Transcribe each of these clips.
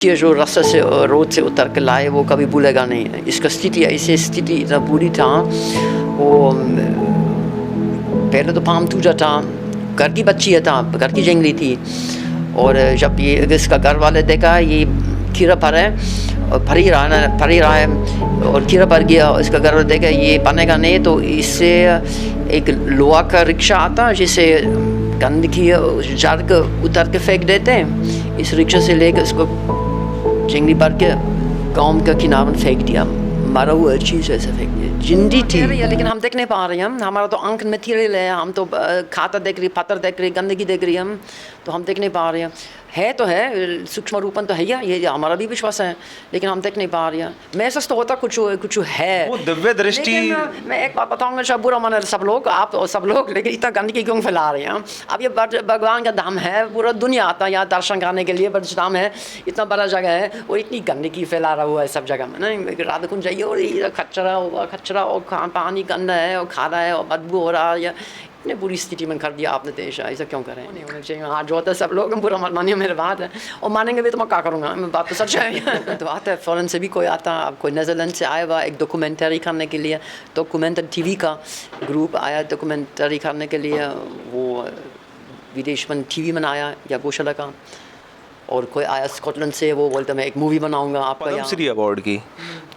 ये जो रास्ते से रोड से उतर के लाए वो कभी भूलेगा नहीं है। इसका स्थिति ऐसी स्थिति इतना बुरी था। वो पहले तो पाम टूटा था, घर की बच्ची है था, घर की जंगली थी। और जब ये इसका घर वाले देखा ये कीड़ा भर है और भर ही रहा है और कीड़ा भर गया, इसका घर वाले देखा ये बनेगा नहीं, तो इससे एक लोहा का रिक्शा आता जिसे गंदगी झाड़ के उतर के फेंक देते हैं। इस रिक्शा से लेकर इसको जंगली भर के गाँव का किनारे फेंक दिया, मरा हुआ चीज़ ऐसे फेंक दिया। जिंदी थी लेकिन हम देख नहीं पा रहे हैं। हमारा तो आंख में मटीरियल है, हम तो खाता देख रही, पत्थर देख रही, गंदगी देख रही, हम तो हम देख नहीं पा रहे हैं। है तो है, सूक्ष्म रूपन तो है ये हमारा भी विश्वास है, लेकिन हम देख नहीं पा रहे हैं। महसूस तो होता कुछ है, वो दिव्य दृष्टि। मैं एक बात बताऊंगा, शायद बुरा माने सब लोग, आप और सब लोग, लेकिन इतना गंदगी क्यों फैला रहे हैं? अब ये भगवान का धाम है, पूरा दुनिया आता है यहाँ दर्शन करने के लिए, बट धाम है, इतना बड़ा जगह है, और इतनी गंदगी फैला रहा हुआ है सब जगह में। नहीं, राधा कुंज जाइए और ये कचरा और पानी गंदा है और खारा है और बदबू हो रहा है। इतने बुरी स्थिति में कर दिया आपने देश, ऐसा क्यों करें? नहीं होना चाहिए। हाँ जो होता है सब लोग पूरा मत मानिए मेरे बात है, और मानेंगे भी तो मैं क्या करूँगा, बात तो सच है। तो बात है, फ़ॉरेन से भी कोई आता, अब कोई नीदरलैंड से आया हुआ एक डॉक्यूमेंट्री करने के लिए, डॉक्यूमेंट्री टीवी का ग्रुप आया डॉक्यूमेंट्री करने के लिए, वो विदेश में टीवी में आया या गौशाला का। और कोई आया स्कॉटलैंड से, वो बोलता मैं एक मूवी बनाऊंगा आपका पद्मश्री अवार्ड की।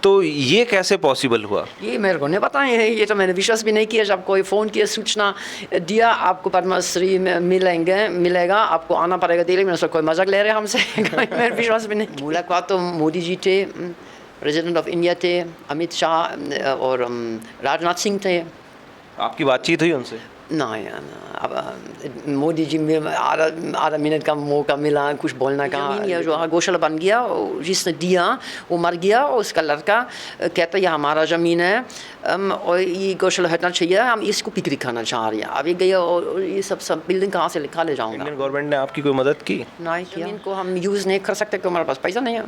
तो ये कैसे पॉसिबल हुआ? ये मेरे को नहीं पता है, ये तो मैंने विश्वास भी नहीं किया। जब कोई फ़ोन किया, सूचना दिया आपको पद्मश्री मिलेगा, आपको आना पड़ेगा दिल्ली में, कोई मजाक ले रहे हैं हमसे। मेरे विश्वास भी नहीं। मुलाकात तो मोदी जी थे, प्रेसिडेंट ऑफ इंडिया थे, अमित शाह और राजनाथ सिंह थे। आपकी बातचीत हुई उनसे? नहीं, अब मोदी जी में आधा मिनट का मौका मिला कुछ बोलने का। ये जो गौशाला बन गया, जिसने दिया वो मर गया, और उसका लड़का कहता ये हमारा ज़मीन है और ये गौशाला हटना चाहिए, हम इसको बिक्री करना चाह रहे हैं। अब ये गया और ये सब बिल्डिंग कहाँ से लिखा ले जाऊँगा। इंडियन गवर्नमेंट ने आपकी कोई मदद की? नहीं किया। इनको हम यूज़ नहीं कर सकते क्योंकि हमारे पास पैसा नहीं है,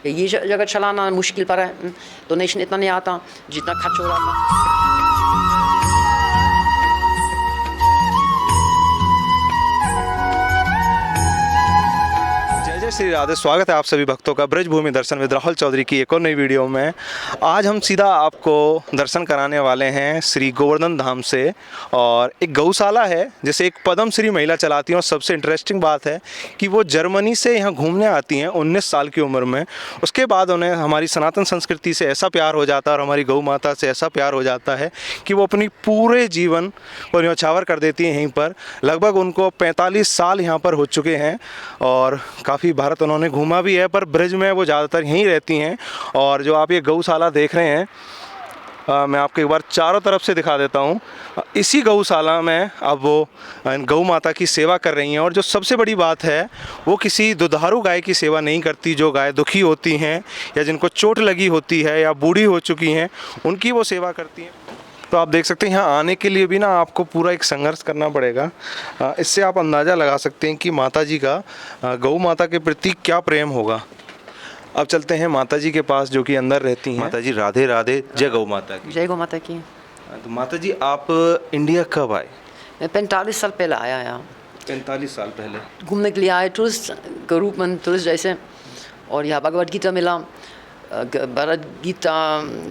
ये जगह चलाना मुश्किल पर है, डोनेशन इतना नहीं आता जितना खर्च हो रहा था। श्री राधे, स्वागत है आप सभी भक्तों का ब्रजभूमि दर्शन विद राहुल चौधरी की एक और नई वीडियो में। आज हम सीधा आपको दर्शन कराने वाले हैं श्री गोवर्धन धाम से, और एक गौशाला है जिसे एक पद्मश्री महिला चलाती हैं। और सबसे इंटरेस्टिंग बात है कि वो जर्मनी से यहाँ घूमने आती हैं 19 साल की उम्र में। उसके बाद उन्हें हमारी सनातन संस्कृति से ऐसा प्यार हो जाता है और हमारी गौ माता से ऐसा प्यार हो जाता है कि वो अपनी पूरे जीवन को न्यौछावर कर देती हैं यहीं पर। लगभग उनको 45 साल यहाँ पर हो चुके हैं और काफ़ी भारत उन्होंने घूमा भी है, पर ब्रज में वो ज़्यादातर यहीं रहती हैं। और जो आप ये गौशाला देख रहे हैं, मैं आपको एक बार चारों तरफ से दिखा देता हूँ। इसी गौशाला में अब वो गौ माता की सेवा कर रही हैं। और जो सबसे बड़ी बात है, वो किसी दुधारू गाय की सेवा नहीं करती। जो गाय दुखी होती हैं या जिनको चोट लगी होती है या बूढ़ी हो चुकी हैं, उनकी वो सेवा करती हैं। तो आप देख सकते हैं यहाँ आने के लिए भी ना आपको पूरा एक संघर्ष करना पड़ेगा। इससे आप अंदाज़ा लगा सकते हैं कि माता जी का गौ माता के प्रति क्या प्रेम होगा। अब चलते हैं माता जी के पास जो कि अंदर रहती हैं। माता जी राधे राधे, जय गौ माता की। जय गौ माता की। तो माता जी आप इंडिया कब आए? मैं 45 साल पहले आया यहाँ। 45 साल पहले घूमने के लिए आए, टूरिस्ट के रूप में, टूरिस्ट जैसे। और यहाँ भगवद गीता मिला, भगवद गीता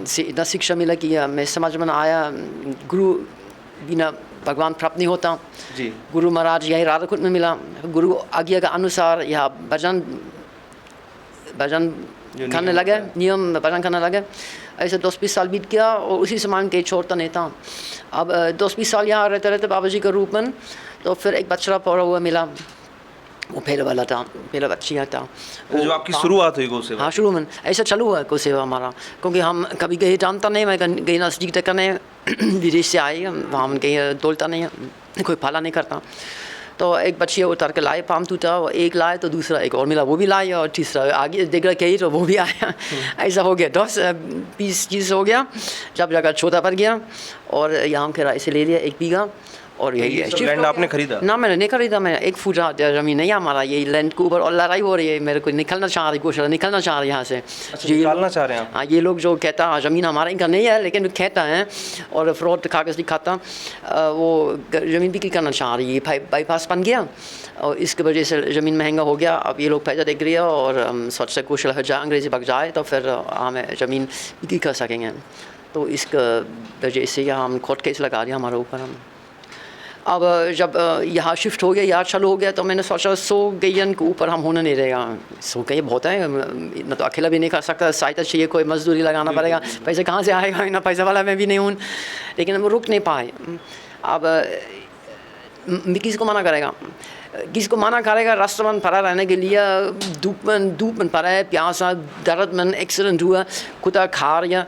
से इतना शिक्षा मिला कि मैं समझ में आया गुरु बिना भगवान प्राप्त नहीं होता जी। गुरु महाराज यही राधा कुंड में मिला, गुरु आज्ञा के अनुसार यहाँ भजन करने लगे, नियम भजन करने लगे। ऐसे 10-20 साल बीत गया और उसी समान के छोड़ता नहीं था। अब 10-20 साल यहाँ रहते रहते बाबा जी के रूप में, तो फिर एक बच्चा पड़ा हुआ मिला, वो पहले वाला था, पहला बच्चिया था। जो आपकी शुरुआत हुई गौ सेवा? हाँ, शुरू में ऐसा चालू हुआ गौ सेवा हमारा, क्योंकि हम कभी गए जानता नहीं, मैं गई नज़दीक तक करने, विदेश से आई, वहाँ हम कहीं तोलता नहीं है, कोई पाला नहीं करता। तो एक बच्चिया उतार के लाए, पाम टूटा, वो एक लाए तो दूसरा एक और मिला, वो भी लाए, और तीसरा आगे देख रहा कहीं तो वो भी आया। ऐसा हो गया 10-20 चीज़ हो गया। जब जगह छोटा पड़ गया और यहाँ के ऐसे ले लिया 1 बीघा, और यही है shift लैंड हो आपने गया। खरीदा? ना मैंने नहीं खरीदा, मैं 1 फुट ज़मीन नहीं है हमारा, यही लैंड के ऊपर और लड़ाई हो रही है, मेरे को निकलना चाह रही, कुछ निकलना चाह रही यहाँ से। अच्छा, निकालना चाह रहे हैं आप? हाँ, ये लोग जो कहता है ज़मीन हमारा इनका नहीं है, लेकिन कहता है और फ्रॉड कागज़ दिखाता, वो ज़मीन बिक्री करना चाह रही है, बाईपास बन गया और इसकी वजह से ज़मीन महंगा हो गया। अब ये लोग पैसा देख रही है और सोच से कुछ हो जाए, अंग्रेज़ी भाग जाए तो फिर हमें ज़मीन बिक्री कर सकेंगे। तो इसका वजह से यहाँ हम कोर्ट केस लगा दिया हमारे ऊपर। हम अब जब यहाँ शिफ्ट हो गया, यहाँ चालू हो गया, तो मैंने सोचा 100 गैयन के ऊपर हम होने नहीं रहेगा। 100 गैया बहुत है, इतना तो अकेला भी नहीं कर सकता, सहायता चाहिए, कोई मजदूरी लगाना पड़ेगा, पैसे कहाँ से आएगा, इतना पैसा वाला मैं भी नहीं हूँ। लेकिन हम रुक नहीं पाए। अब किसको मना करेगा, किसको मना करेगा। रास्ते में पड़ा रहने के लिए, धूप में पड़ा है, प्यासा, दर्द में एक्सीडेंट हुआ, कुत्ता खा रही है,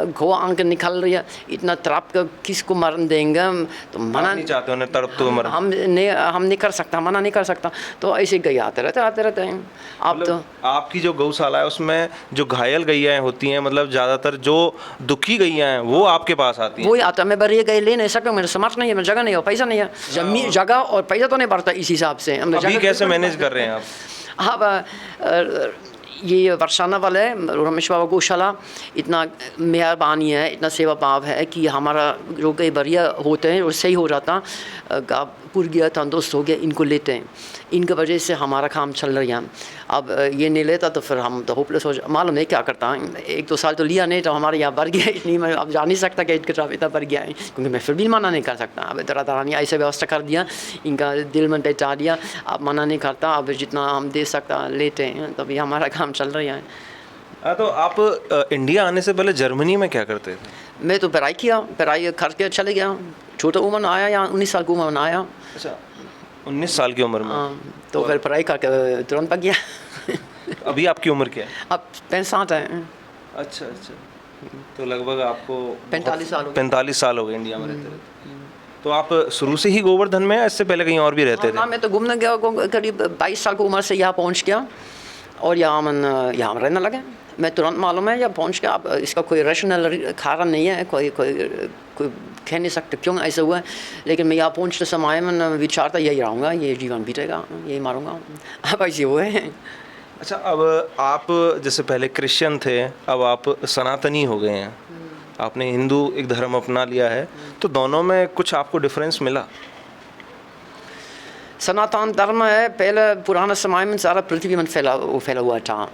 घो आंख निकल रही है, इतना तड़प कर किसको मरण देंगे। तो मना नहीं चाहते उन्हें तड़प तो मरण? हम नहीं कर सकता, मना नहीं कर सकता। तो ऐसे गई आते रहते हैं। आप तो आपकी जो गौशाला है उसमें जो घायल गैया होती हैं, मतलब ज़्यादातर जो दुखी गैया हैं वो आपके पास आती हैं? वही आता है। मैं बड़ी गई ले नहीं सकता, मेरे समर्थ नहीं है, मेरी जगह नहीं है, पैसा नहीं है, जमीन जगह और पैसा तो नहीं बढ़ता इस हिसाब से। अभी कैसे मैनेज कर रहे हैं आप? अब ये वर्षाना वाले रमेश बाबा गौशाला इतना मेहरबानी है, इतना सेवा भाव है कि हमारा जो कई बढ़िया होते हैं वो सही हो जाता, पुर गया, तंदुरुस्त हो गया, इनको लेते हैं, इनकी वजह से हमारा काम चल रहा है। अब ये नहीं लेता तो फिर हम तो होपलेस हो मालूम है क्या करता है। 1-2 साल तो लिया नहीं, तो हमारे यहाँ बढ़ गया इतनी, मैं अब जा नहीं सकता कि इनके तरफ इतना बढ़ गया है, क्योंकि मैं फिर भी मना नहीं कर सकता। अब तरह ने ऐसे व्यवस्था कर दिया, इनका दिल में बैठा दिया, अब मना नहीं करता, अब जितना हम दे सकता लेते हैं, तभी हमारा काम चल रहा है। तो आप इंडिया आने से पहले जर्मनी में क्या करते थे? मैं तो पढ़ाई किया, पढ़ाई करके चले गया, छोटा उम्र में आया, यहाँ 19 साल की उम्र में आया। अच्छा, 19 साल की उम्र में? हाँ, तो फिर पढ़ाई करके तुरंत पक गया। अभी आपकी उम्र क्या है? अब 65 है। अच्छा, तो लगभग आपको 45 साल हो गए। 45 साल हो गए इंडिया में रहते रहते। तो आप शुरू से ही गोवर्धन में, इससे पहले कहीं और भी रहते थे? हाँ, मैं तो घूमने गया, करीब 22 साल की उम्र से यहाँ पहुँच गया और यहाँ रहने लगे। मैं तुरंत मालूम है, यहाँ पहुँच गया। अब इसका कोई रैशनल कारण नहीं है, कोई कह नहीं सकते क्यों ऐसा हुआ है, लेकिन मैं यहाँ पहुँचते समय मैंने विचार था यही रहूँगा, ये जीवन बीतेगा, यही मारूँगा, अब ऐसे हुए हैं। अच्छा, अब आप जैसे पहले क्रिश्चियन थे, अब आप सनातनी हो गए हैं, आपने हिंदू एक धर्म अपना लिया है, तो दोनों में कुछ आपको डिफरेंस मिला? सनातन धर्म है, पहले पुराने समय में सारा पृथ्वी में फैला हुआ था।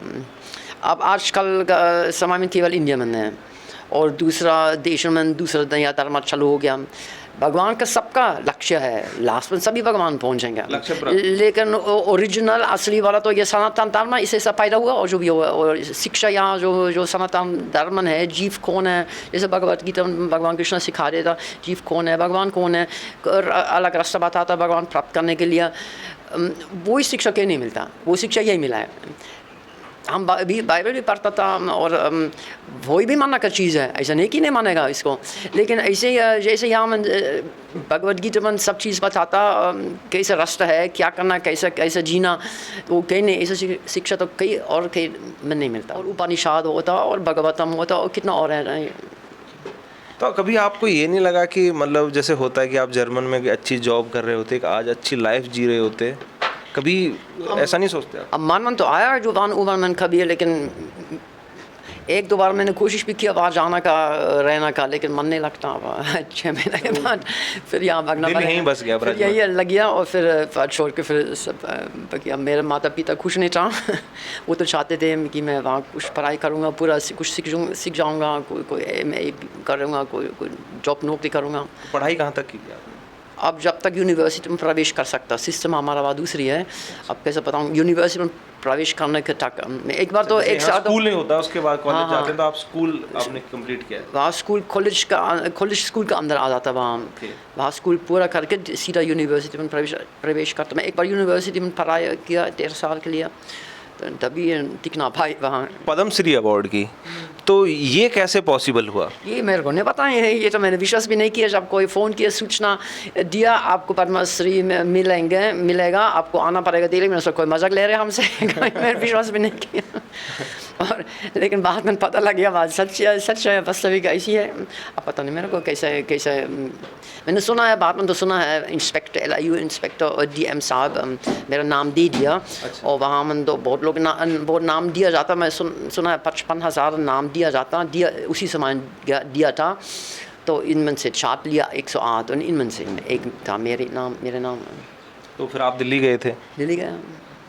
अब आजकल का समय में केवल इंडिया में है और दूसरा देश में दूसरा नया धर्म चालू हो गया। भगवान का सबका लक्ष्य है, लास्ट में सभी भगवान पहुंचेंगे, लेकिन ओरिजिनल असली वाला तो ये सनातन धर्म इसे सब पैदा हुआ। और जो भी हुआ और शिक्षा यहाँ जो सनातन धर्म है, जीव कौन है, जैसे भगवत गीता में भगवान कृष्ण सिखा देता जीव कौन है, भगवान कौन है, अलग रास्ता बताता भगवान प्राप्त करने के लिए। वही शिक्षा क्यों नहीं मिलता, वो शिक्षा यही मिला है। हम भी बाइबल भी पढ़ता था और वही भी मानना का चीज़ है, ऐसा नहीं कि नहीं मानेगा इसको, लेकिन ऐसे जैसे यहाँ में भगवद गीता में सब चीज़ बताता कैसे रास्ता है, क्या करना, कैसे जीना, वो कहीं नहीं ऐसा शिक्षा तो कई और कहीं में नहीं मिलता। और उपनिषद होता और भगवतम होता और कितना और है। तो कभी आपको ये नहीं लगा कि मतलब जैसे होता है कि आप जर्मन में अच्छी जॉब कर रहे होते, आज अच्छी लाइफ जी रहे होते, कभी ऐसा नहीं सोचते आप? अब मन तो आया जो उमर मन कभी, लेकिन 1-2 बार मैंने कोशिश भी किया बाहर जाना का, रहना का, लेकिन मन नहीं लगता। 6 महीने के बाद फिर यहाँ भागना पड़ा, यहीं बस गया, फिर यही लग गया और फिर छोड़ के फिर सब बाकी। मेरे माता पिता खुश नहीं था वो तो चाहते थे कि मैं वहाँ कुछ पढ़ाई करूँगा, पूरा कुछ सीख जाऊँगा, कोई MA करूँगा, कोई जॉब नौकरी करूँगा। पढ़ाई कहाँ तक की आपने? अब जब तक यूनिवर्सिटी में प्रवेश कर सकता, सिस्टम हमारा बात दूसरी है। अब कैसे बताऊँ, यूनिवर्सिटी में प्रवेश करने के तक एक बार तो एक साल स्कूल नहीं होता, उसके बाद कॉलेज जाते हैं, तो आप स्कूल आपने कंप्लीट किया? वहाँ स्कूल कॉलेज स्कूल के अंदर आ जाता, वहाँ स्कूल पूरा करके सीधा यूनिवर्सिटी में प्रवेश करता। मैं एक बार यूनिवर्सिटी में पढ़ाई किया 13 साल के लिए, तभी टिकना भाई वहाँ। पद्मश्री अवार्ड की, तो तो ये कैसे पॉसिबल हुआ? ये मेरे को नहीं पता है, ये तो मैंने विश्वास भी नहीं किया। जब कोई फ़ोन किया, सूचना दिया आपको पद्मश्री में मिलेगा, आपको आना पड़ेगा दिल्ली में, कोई मजाक ले रहे हैं हमसे मैंने विश्वास भी नहीं किया। और लेकिन बाद में पता लग गया, बात सच है, वास्तविक ऐसी है। अब पता नहीं मेरे को कैसे मैंने सुना है, बाद में तो सुना है इंस्पेक्टर LIU इंस्पेक्टर और DM साहब मेरा नाम दे दिया। अच्छा। और वहाँ में तो बहुत लोग बहुत नाम दिया जाता, मैं सुना है 55,000 नाम दिया उसी समय दिया था। तो इनमें से छाप लिया 108 और इनमें से एक था मेरे नाम। तो फिर आप दिल्ली गए थे, दिल्ली गया।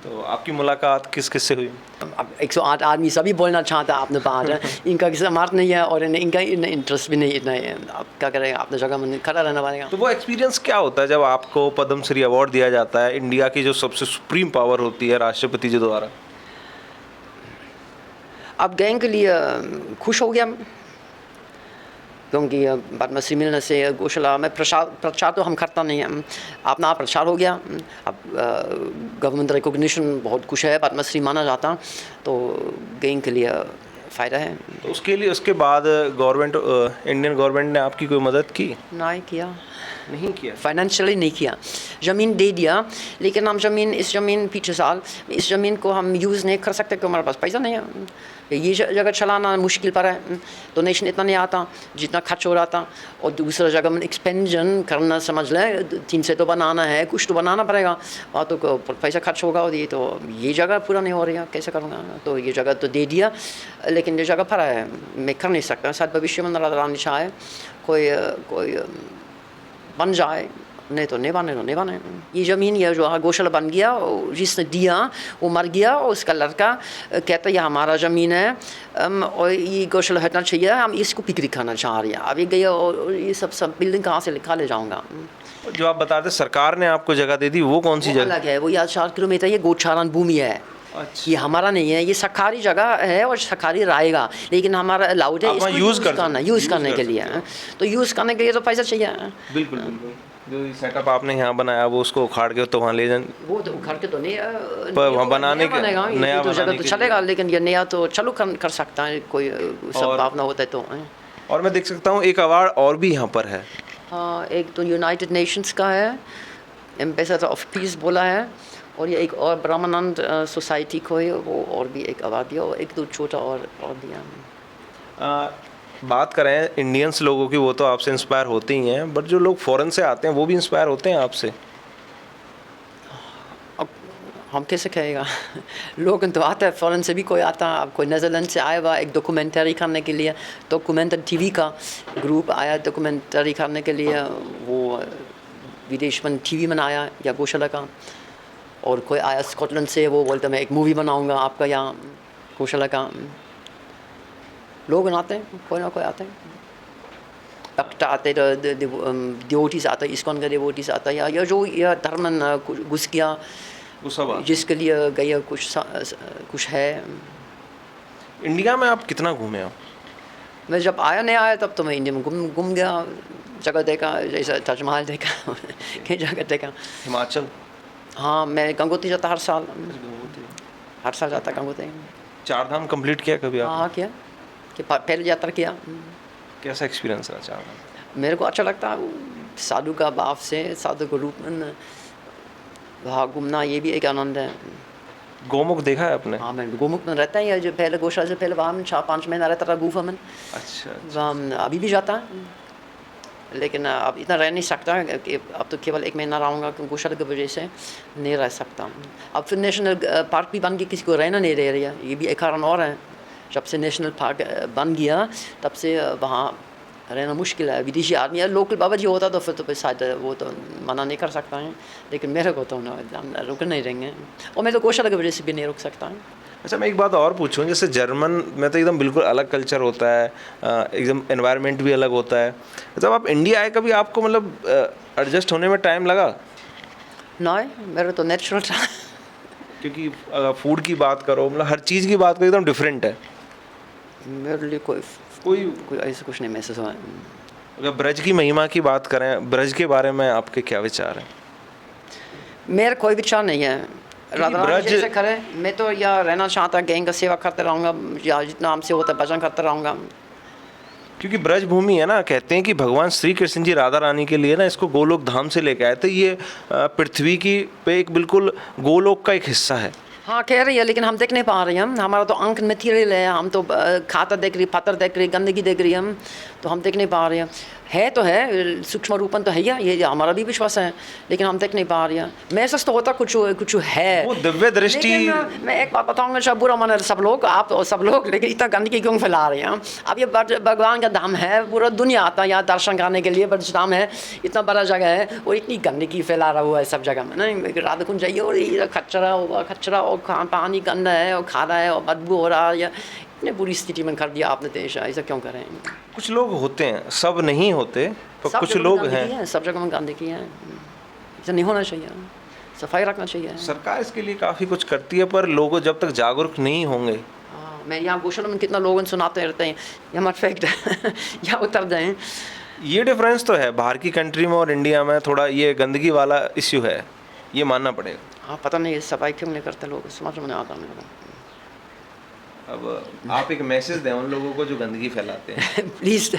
तो आपकी मुलाकात किस से हुई? अब 108 आदमी सभी बोलना चाहता है अपने बात है, इनका किसी मार्क नहीं है और इनका इंटरेस्ट भी नहीं इतना है। आप क्या करेंगे, अपने जगह में खड़ा रहना पड़ेगा। तो वो एक्सपीरियंस क्या होता है जब आपको पद्मश्री अवार्ड दिया जाता है, इंडिया की जो सबसे सुप्रीम पावर होती है राष्ट्रपति जी द्वारा? अब गैंग के लिए खुश हो गया, क्योंकि पद्मश्री मिलने से गौशाला में प्रचार तो हम करता नहीं हैं, अपना आप प्रचार हो गया। अब गवर्नमेंट रिकॉग्निशन बहुत कुछ है, पद्मश्री माना जाता, तो गैंग के लिए फ़ायदा है। तो उसके बाद इंडियन गवर्नमेंट ने आपकी कोई मदद की? नहीं किया। फाइनेंशियली नहीं किया, ज़मीन दे दिया, लेकिन हम इस ज़मीन पिछले साल इस ज़मीन को हम यूज़ नहीं कर सकते क्योंकि हमारे पास पैसा नहीं है। ये जगह चलाना मुश्किल पर है, डोनेशन इतना नहीं आता जितना खर्च हो रहा था। और दूसरा जगह में एक्सपेंशन करना, समझ लें 3 से तो बनाना है, कुछ तो बनाना पड़ेगा, वहाँ तो पैसा खर्च होगा। और ये जगह पूरा नहीं हो रही है, कैसे करूँगा? तो ये जगह तो दे दिया, लेकिन ये जगह पड़ा है, मैं कर नहीं सकता। शायद भविष्य में रानी चाहे कोई बन जाए, नहीं तो नहीं बने। ये ज़मीन ये जो गौशाला बन गया, जिसने दिया वो मर गया, और उसका लड़का कहता है ये हमारा ज़मीन है और ये गौशाला हटना चाहिए, हम इसको बिक्री करना चाह रहे हैं। अब ये गया और ये सब बिल्डिंग कहाँ से लिखा ले जाऊँगा। जो आप बता रहे सरकार ने आपको जगह दे दी, वो कौन सी जगह? अलग है, वो यहाँ 4 किलोमीटर ये गोचारण भूमि है। अच्छा। ये हमारा नहीं है, ये सरकारी जगह है और सरकारी रहेगा, लेकिन हमारा अलाउड है इसको यूज़ करने के लिए। तो यूज़ करने के लिए तो पैसा चाहिए। बिल्कुल। जो सेटअप आपने यहाँ बनाया वो उसको उखाड़ के तो वहाँ ले जाए, वो तो उखाड़ के तो नहीं, पर वहाँ बनाने के नया तो जगह तो चलेगा, लेकिन ये नया तो चालू कर सकता है, कोई संभावना होता है तो। और मैं देख सकता हूँ एक अवार्ड और भी यहाँ पर है। हाँ, एक तो यूनाइटेड नेशंस का है, एम्बेसडर ऑफ पीस बोला है, और ये एक और ब्रह्मानंद सोसाइटी को है, वो और भी एक अवार्ड दिया, और एक दो छोटा और दिया। बात करें इंडियंस लोगों की, वो तो आपसे इंस्पायर होते ही हैं, बट जो लोग फॉरेन से आते हैं वो भी इंस्पायर होते हैं आपसे? अब हम कैसे कहेगा लोग तो आते हैं, फॉरेन से भी कोई आता है। अब कोई नेदरलैंड से आया हुआ एक डॉक्यूमेंट्री करने के लिए, डॉक्यूमेंट्री TV का ग्रुप आया डॉक्यूमेंट्री करने के लिए, वो विदेश में TV में आया या गौशाला का। और कोई आया स्कॉटलैंड से, वो बोलता मैं एक मूवी बनाऊंगा आपका यहाँ गौशाला का। लोग आते हैं, कोई ना कोई आते हैं, डॉक्टर आते, डिवोटीज आते, इस्कॉन का डिवोटीज आता है, या जो या धर्म घुस गया, जिसके लिए गया कुछ है। इंडिया में आप कितना घूमे हो? मैं जब नहीं आया तब तो मैं इंडिया में घूम गया, जगह देखा, जैसे ताजमहल देखा कई जगह देखा। हिमाचल? हाँ, मैं गंगोत्री जाता हर साल जाता गंगोत्री। 4 धाम कंप्लीट किया कभी आप? हाँ किया, कि पहले यात्रा किया। कैसा एक्सपीरियंस रहा 4 धाम? मेरे को अच्छा लगता है, साधु का भाव से, साधु के रूप में वहाँ घूमना, ये भी एक आनंद है। गोमुख देखा है आपने? हाँ, मैं गोमुख में रहता है, जो पहले गौशाला से पहले वहाँ में 4-5 महीना रहता था गुफा में। अच्छा। वहाँ अभी भी जाता है, लेकिन अब इतना रह नहीं सकता कि अब तो केवल 1 महीना रहूँगा, क्योंकि गौशाला की वजह से नहीं रह सकता। अब फिर नेशनल पार्क भी बन के किसी को रहना नहीं दे रही है, ये भी एक कारण और है। जब से नेशनल पार्क बन गया तब से वहाँ रहना मुश्किल है। विदेशी आदमी या लोकल बाबा जी होता तो फिर तो शायद वो तो मना नहीं कर सकता है, लेकिन मेरे को तो रुक नहीं रहेंगे, और मैं तो गौशाला की वजह से भी नहीं रुक सकता है। अच्छा, मैं एक बात और पूछूं, जैसे जर्मन में तो एकदम बिल्कुल अलग कल्चर होता है, एकदम एनवायरनमेंट भी अलग होता है। जब आप इंडिया आए, कभी आपको मतलब एडजस्ट होने में टाइम लगा? नहीं, मेरा तो नेचुरल था। क्योंकि अगर फूड की बात करो, मतलब हर चीज़ की बात करो, एकदम डिफरेंट है। मेरे लिए कोई ऐसा कुछ नहीं महसूस हुआ। अगर ब्रज की महिमा की बात करें, ब्रज के बारे में आपके क्या विचार हैं? मेरा कोई विचार नहीं है। राधा रानी ब्रज जैसे करे, मैं तो यहाँ रहना चाहता, गैंग का सेवा करते रहूँगा, या जितना हमसे होता है भजन करते रहूँगा। क्योंकि ब्रज भूमि है ना, कहते हैं कि भगवान श्री कृष्ण जी राधा रानी के लिए ना इसको गोलोक धाम से लेके आए थे। ये पृथ्वी की पे एक बिल्कुल गोलोक का एक हिस्सा है। हाँ कह रही है, लेकिन हम देख नहीं पा रहे हैं। हमारा तो अंक मटीरियल है, हम तो खाता देख रही, पत्थर देख रही, गंदगी देख रही हम, तो हम देख नहीं पा रहे हैं। है तो है, सूक्ष्म रूपन तो है ये हमारा भी विश्वास है, लेकिन हम देख नहीं पा रहे हैं। महसूस तो होता कुछ है, वो दिव्य दृष्टि। लेकिन मैं एक बात बताऊंगा, सब बुरा माने सब लोग, आप और सब लोग, लेकिन इतना गंदगी क्यों फैला रहे हैं? अब ये भगवान का धाम है, पूरा दुनिया आता है यहाँ दर्शन करने के लिए, ब्रज धाम है, इतना बड़ा जगह है, वो इतनी गंदगी फैला रहा हुआ है सब जगह में ना। राधा कुंज जाइए और ये कचरा और पानी गंदा है और खारा है और बदबू हो रहा है, इतने बुरी स्थिति में कर दिया आपने देश, ऐसा क्यों करें? कुछ लोग होते हैं, सब नहीं होते, पर सब कुछ जगह लोग गंदगी हैं। है, सब जगह में गंदगी है, ऐसा नहीं होना चाहिए, सफाई रखना चाहिए। सरकार इसके लिए काफ़ी कुछ करती है, पर लोग जब तक जागरूक नहीं होंगे। हाँ, मैं यहाँ गौशाला में कितना लोगों सुनाते रहते हैं, यहाँ मत फेंक दें यहाँ उतर जाएँ। ये डिफरेंस तो है, बाहर की कंट्री में और इंडिया में थोड़ा ये गंदगी वाला इश्यू है, ये मानना पड़ेगा। हाँ पता नहीं सफाई क्यों नहीं करते लोग, समझ में नहीं आता मेरे को। अब आप एक मैसेज दें उन लोगों को जो गंदगी फैलाते हैं। प्लीज़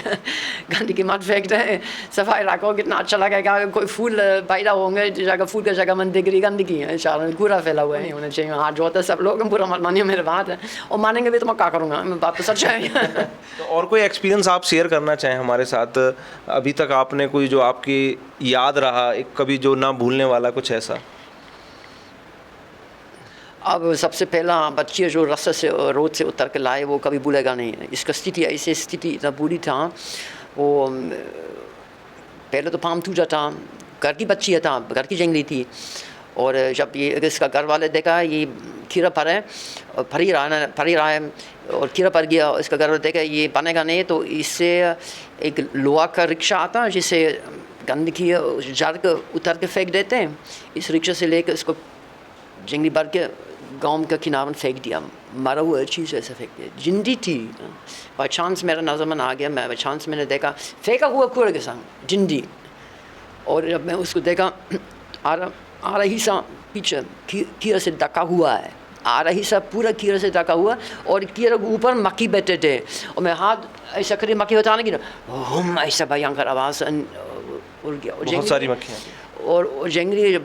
गंदगी मत फेंक दें, सफाई रखो, कितना अच्छा लगेगा। कोई फूल पैदा होंगे जगह, फूल की जगह मन दिख रही गंदगी है, चारों कूड़ा फैला हुआ है, नहीं होना चाहिए। हाथ जोड़ते सब लोग, पूरा मत मानिए मेरे बात है, और मानेंगे भी तो मैं क्या करूँगा, मैं बात तो सच है। तो और कोई एक्सपीरियंस आप शेयर करना चाहें हमारे साथ, अभी तक आपने कोई जो आपकी याद रहा, एक कभी जो ना भूलने वाला कुछ ऐसा? अब सबसे पहला बच्चे जो रास्ते से रोड से उतर के लाए, वो कभी भूलेगा नहीं है। इसका स्थिति ऐसी स्थिति इतना बुरी था, वो पहले तो पाम टूटा था, घर की बच्ची था, घर की जंगली थी, और जब ये इसका घर वाले देखा ये कीड़ा पर है और फरी रहा है और कीड़ा पर गया, इसका घर वाले देखा ये बनेगा नहीं, तो इससे एक लोहा का रिक्शा आता जिसे गंदगी जार के उतर के फेंक देते हैं, इस रिक्शा से लेकर इसको जंगली भर के गाँव के किनारे फेंक दिया, मरा हुआ चीज़ ऐसे फेंक दिया। जिंदी थी, बाई चांस मेरा नज़र में आ गया, मैं बाई चांस मैंने देखा फेंका हुआ कूड़े के संग जिंदी, और जब मैं उसको देखा आ रही सा पीछे कीड़ा से ढका हुआ है, आ रही सा पूरा कीड़ा से ढका हुआ, और कीड़े के ऊपर मक्खी बैठे थे, और मैं हाथ ऐसा करी मक्खी हटाने की ना ऐसा भयंकर आवाज़ उड़ गया, बहुत सारी मक्खियाँ, और जंगली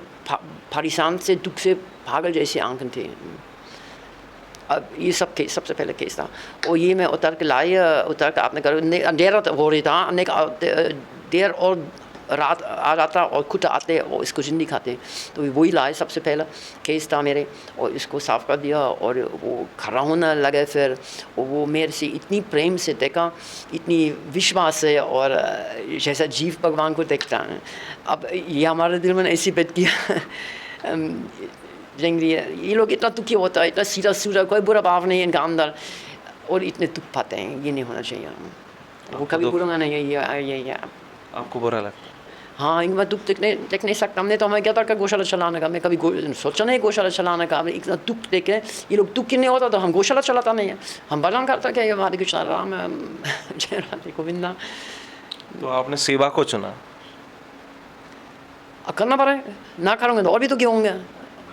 परेशान से दुख से पागल जैसे आंखें थे। अब ये सब केस सबसे पहले केस था, और ये मैं उतर के आपने कर अंधेरा हो रही था, देर और रात आ जाता और खुद आते और इसको जिंदी खाते, तो वही लाए सबसे पहला केस था मेरे, और इसको साफ़ कर दिया और वो खड़ा होने लगे फिर, और वो मेरे से इतनी प्रेम से देखा, इतनी विश्वास से, और जैसा जीव भगवान को देखता है। अब ये हमारे दिल में ऐसी बात किया जंगली ये लोग इतना दुखी होता है, इतना सीधा सूधा, कोई बुरा भाव नहीं है इनका अंदर, और इतने दुख पाते हैं, ये नहीं होना चाहिए। वो कभी बुरा नहीं है ये आपको बुरा लगता है? हाँ, इनका दुख देख नहीं सकता। हमने तो हमें क्या था गौशाला चलाने का, मैं कभी सोचा नहीं गौशाला चलाने का। इतना दुख देखे ये लोग दुख नहीं होता तो हम गौशाला चलाता नहीं है, हम भजन करता क्या हमारे कुछ राम जय राधे गोविंदा। तो आपने सेवा को चुना? करना पड़े, ना करूँगे तो और भी तो क्यों होंगे।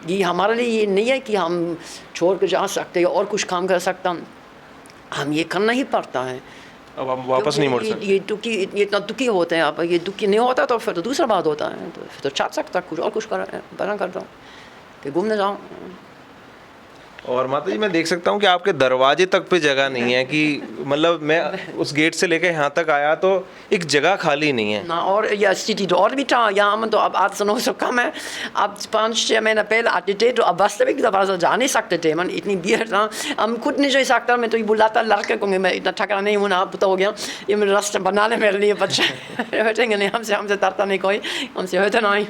ये हमारे लिए ये नहीं है कि हम छोड़ के जा सकते हैं और कुछ काम कर सकता, हम ये करना ही पड़ता है। अब हम वापस नहीं मुड़ सकते। ये दुखी इतना दुखी होते हैं आप, ये दुखी नहीं होता तो फिर तो दूसरा बात होता है, तो फिर तो चाह सकता कुछ और कुछ कर बना करता हूँ कि घूमने जाऊँ। और माता जी मैं देख सकता हूँ कि आपके दरवाजे तक पे जगह नहीं है, कि मतलब मैं उस गेट से लेकर यहाँ तक आया तो एक जगह खाली नहीं है ना। और यह स्थिति तो और भी था यहाँ में, तो अब 8-9 सौ कम है। अब 5-6 महीने पहले आते थे तो अब वास्तविक दरवाजा जा नहीं सकते थे, मन इतनी भीड़ था, हम खुद नहीं जा सकता। मैं तो ये बुलाता लड़के को, मैं इतना थका नहीं हूँ ना, अब तो हो गया ये मेरे रास्ते बना ले मेरे लिए बच्चे बैठेंगे नहीं, हमसे डरता नहीं कोई, हमसे होता नहीं।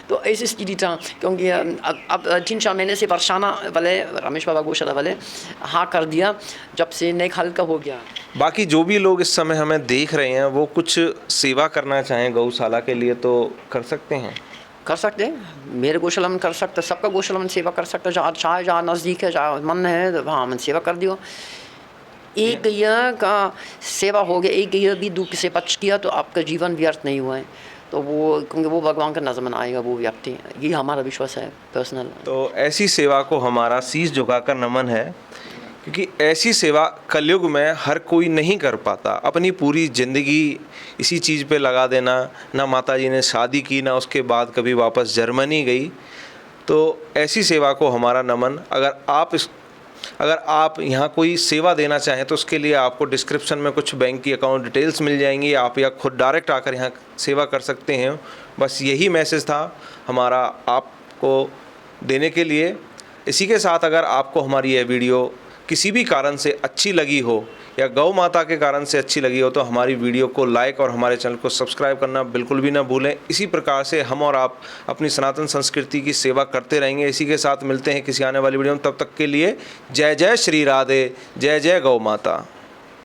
तो ऐसी स्थिति था, क्योंकि अब 3-4 महीने से बरसाना वाले रमेश बाबा गौशाला वाले हाँ कर दिया, जब से नेक हल्का हो गया। बाकी जो भी लोग इस समय हमें देख रहे हैं वो कुछ सेवा करना चाहें गौशाला के लिए तो कर सकते हैं? कर सकते हैं, मेरे गौशाला में कर सकते, सबका गौशाला में सेवा कर सकते, जहाँ चाहे, जहाँ नज़दीक है, जहाँ मन है वहाँ मन सेवा कर दियो। एक गैया का सेवा हो गया, एक गैया भी दुख से बच गया तो आपका जीवन व्यर्थ नहीं हुआ है। तो वो क्योंकि वो भगवान का नज़र बनाएगा वो व्यक्ति, ये हमारा विश्वास है पर्सनल। तो ऐसी सेवा को हमारा शीश झुकाकर नमन है, क्योंकि ऐसी सेवा कलयुग में हर कोई नहीं कर पाता। अपनी पूरी ज़िंदगी इसी चीज़ पे लगा देना, ना माता जी ने शादी की, ना उसके बाद कभी वापस जर्मनी गई। तो ऐसी सेवा को हमारा नमन। अगर आप यहाँ कोई सेवा देना चाहें तो उसके लिए आपको डिस्क्रिप्शन में कुछ बैंक की अकाउंट डिटेल्स मिल जाएंगी, आप या खुद डायरेक्ट आकर यहाँ सेवा कर सकते हैं। बस यही मैसेज था हमारा आपको देने के लिए। इसी के साथ अगर आपको हमारी यह वीडियो किसी भी कारण से अच्छी लगी हो या गौ माता के कारण से अच्छी लगी हो तो हमारी वीडियो को लाइक और हमारे चैनल को सब्सक्राइब करना बिल्कुल भी ना भूलें। इसी प्रकार से हम और आप अपनी सनातन संस्कृति की सेवा करते रहेंगे। इसी के साथ मिलते हैं किसी आने वाली वीडियो में। तब तक के लिए जय जय श्री राधे, जय जय गौ माता।